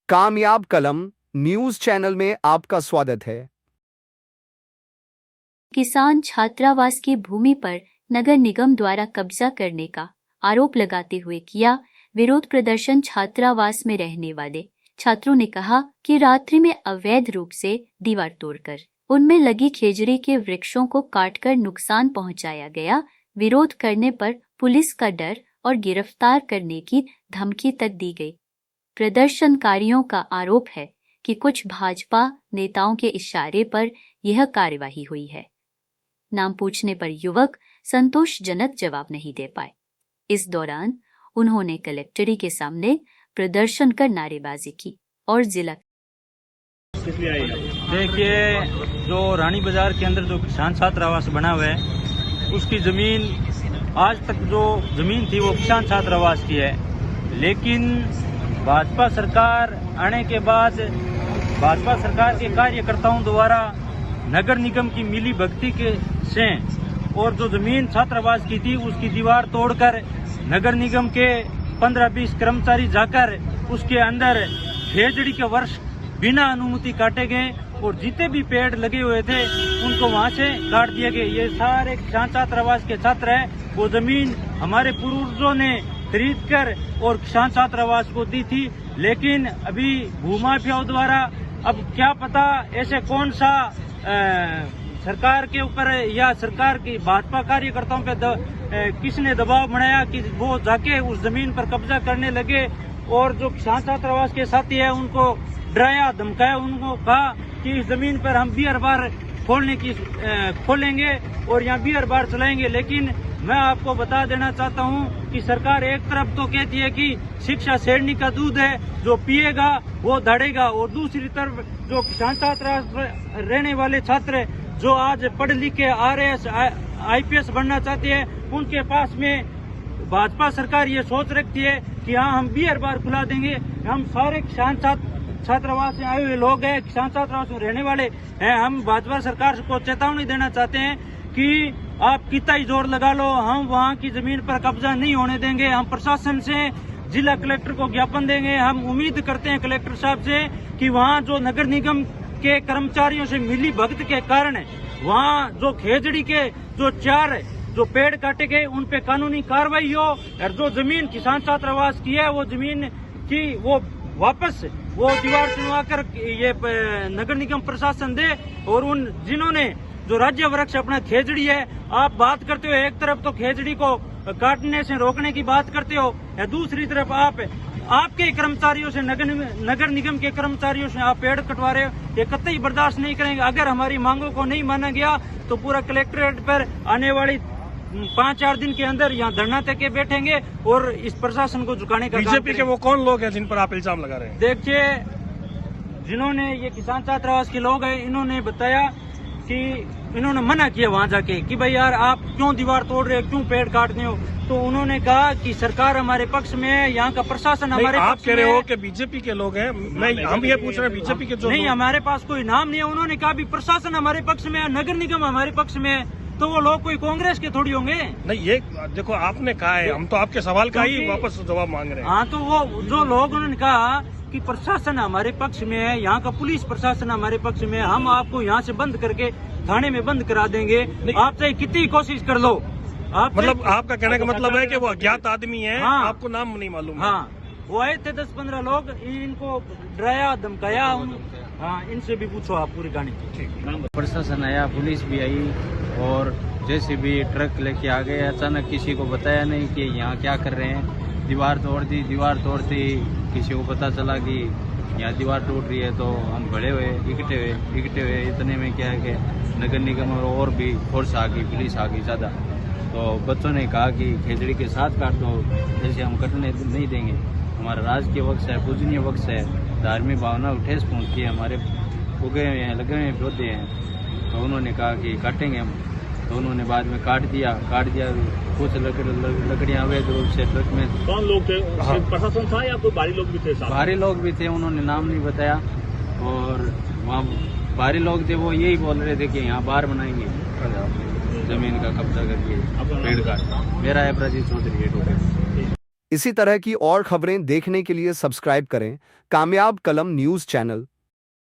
कामयाब कलम news channel में आपका स्वागत है। किसान छात्रावास की भूमि पर नगर निगम द्वारा कब्जा करने का आरोप लगाते हुए किया विरोध प्रदर्शन। छात्रावास में रहने वाले छात्रों ने कहा कि रात्रि में अवैध रूप से दीवार तोड़कर उनमें लगी खेजड़ी के वृक्षों को काटकर नुकसान पहुंचाया गया। विरोध करने पर पुलिस का डर और गिरफ्तार करने की धमकी तक दी गई। प्रदर्शनकारियों का आरोप है कि कुछ भाजपा नेताओं के इशारे पर यह कार्यवाही हुई है। नाम पूछने पर युवक संतोषजनक जवाब नहीं दे पाए। इस दौरान उन्होंने कलेक्ट्री के सामने प्रदर्शन कर नारेबाजी की और जिला देखिए, जो रानी बाजार के अंदर जो किसान छात्रावास बना हुआ है, उसकी जमीन आज तक जो जमीन थी वो किसान छात्रावास की है। लेकिन भाजपा सरकार आने के बाद भाजपा सरकार के कार्यकर्ताओं द्वारा नगर निगम की मिली भगती के से और जो जमीन छात्रावास की थी उसकी दीवार तोड़कर नगर निगम के 15-20 कर्मचारी जाकर उसके अंदर खेजड़ी के वर्ष बिना अनुमति काटे गए और जितने भी पेड़ लगे हुए थे उनको वहां से काट दिए गए। ये सारे किसान छात्रावास के छात्र हैं। वो जमीन हमारे पूर्वजों ने खरीद कर और किसान छात्रावास को दी थी। लेकिन अभी भूमाफियाओं द्वारा अब क्या पता ऐसे कौन सा सरकार के ऊपर या सरकार की भाजपा कार्यकर्ताओं पे किसने दबाव बनाया कि वो जाके उस जमीन पर कब्जा करने लगे और जो किसान छात्रावास के साथी है उनको डराया धमकाया। उनको कहा कि इस जमीन पर हम बियर बार खोलेंगे और यहाँ बियर बार चलाएंगे। लेकिन मैं आपको बता देना चाहता हूँ कि सरकार एक तरफ तो कहती है कि शिक्षा शेरनी का दूध है, जो पिएगा वो दौड़ेगा, और दूसरी तरफ जो किसान छात्रावास रहने वाले छात्र जो आज पढ़ लिख के RAS IPS बनना चाहते हैं, उनके पास में भाजपा सरकार ये सोच रखती है कि हाँ हम बियर बार खुला देंगे। हम सारे किसान छात्रावास में आए हुए लोग हैं, किसान छात्रावास में रहने वाले हैं। हम भाजपा सरकार को चेतावनी देना चाहते हैं कि आप कितना ही जोर लगा लो, हम वहाँ की जमीन पर कब्जा नहीं होने देंगे। हम प्रशासन से जिला कलेक्टर को ज्ञापन देंगे। हम उम्मीद करते हैं कलेक्टर साहब से कि वहाँ जो नगर निगम के कर्मचारियों से मिली भगत के कारण वहाँ जो खेजड़ी के जो पेड़ काटे गए उन पे कानूनी कार्रवाई हो और जो जमीन किसान छात्रावास की है वो जमीन की वो वापस वो दीवार चुनवाकर ये नगर निगम प्रशासन दे। और उन जिन्होंने जो राज्य वृक्ष अपना खेजड़ी है, आप बात करते हो एक तरफ तो खेजड़ी को काटने से रोकने की बात करते हो, या दूसरी तरफ आपके कर्मचारियों से नगर निगम के कर्मचारियों से आप पेड़ कटवा रहे हो। ये कतई बर्दाश्त नहीं करेंगे। अगर हमारी मांगों को नहीं माना गया तो पूरा कलेक्ट्रेट पर आने वाली 5-4 दिन के अंदर यहाँ धरना तक के बैठेंगे और इस प्रशासन को झुकाने का। बीजेपी के वो कौन लोग हैं जिन पर आप इल्जाम लगा रहे हैं? देखिए, जिन्होंने ये किसान छात्रावास के लोग हैं, इन्होंने बताया कि इन्होंने मना किया वहाँ जाके कि भाई यार आप क्यों दीवार तोड़ रहे हो, क्यों पेड़ काट रहे हो। तो उन्होंने कहा कि सरकार हमारे पक्ष में है, यहाँ का प्रशासन हमारे आप पक्ष कह में रहे हो है। कि बीजेपी के लोग हैं, हम ये पूछ रहे हैं बीजेपी के जो नहीं, हमारे पास कोई नाम नहीं है। उन्होंने कहा भी प्रशासन हमारे पक्ष में है, नगर निगम हमारे पक्ष में है, तो वो लोग कोई कांग्रेस के थोड़ी होंगे। नहीं, ये देखो आपने कहा है, हम तो आपके सवाल का ही वापस जवाब मांग रहे हैं। हाँ, तो वो जो लोग उन्होंने कहा कि प्रशासन हमारे पक्ष में है, यहाँ का पुलिस प्रशासन हमारे पक्ष में है, हम आपको यहाँ से बंद करके थाने में बंद करा देंगे, आप चाहे कितनी कोशिश कर लो। मतलब आपका कहने का मतलब है कि वो अज्ञात आदमी है। हाँ, आपको नाम नहीं मालूम? हाँ, वो आए थे 10-15 लोग, इनको डराया धमकाया। हाँ, इनसे भी पूछो आप पूरी कहानी। प्रशासन आया, पुलिस भी आई और जैसे भी ट्रक लेके आ गए। अचानक किसी को बताया नहीं कि यहाँ क्या कर रहे हैं। दीवार तोड़ती किसी को पता चला कि यहाँ दीवार टूट रही है, तो हम खड़े हुए इकट्ठे हुए। इतने में क्या है कि नगर निगम और भी फोर्स आ गई, पुलिस आ गई ज़्यादा। तो बच्चों ने कहा कि खेजड़ी के साथ काट दो, जैसे हम कटने नहीं देंगे। हमारा राजकीय वक्ष है, पूजनीय वक्ष है, धार्मिक भावना को ठेस पहुँचती है, हमारे उगे हुए हैं, लगे हुए पौधे हैं। तो उन्होंने कहा कि काटेंगे हम, तो उन्होंने बाद में काट दिया। कुछ लकड़ियाँ अवैध रूप से ट्रक में। कौन लोग थे? प्रशासन था या कोई भारी लोग भी थे? भारी लोग भी थे, उन्होंने नाम नहीं बताया। और वहाँ भारी लोग थे, वो यही बोल रहे थे कि यहाँ बार बनाएंगे जमीन का कब्जा करके पेड़ का। मेरा है प्रजीत चौधरी। इसी तरह की और खबरें देखने के लिए सब्सक्राइब करें कामयाब कलम न्यूज़ चैनल।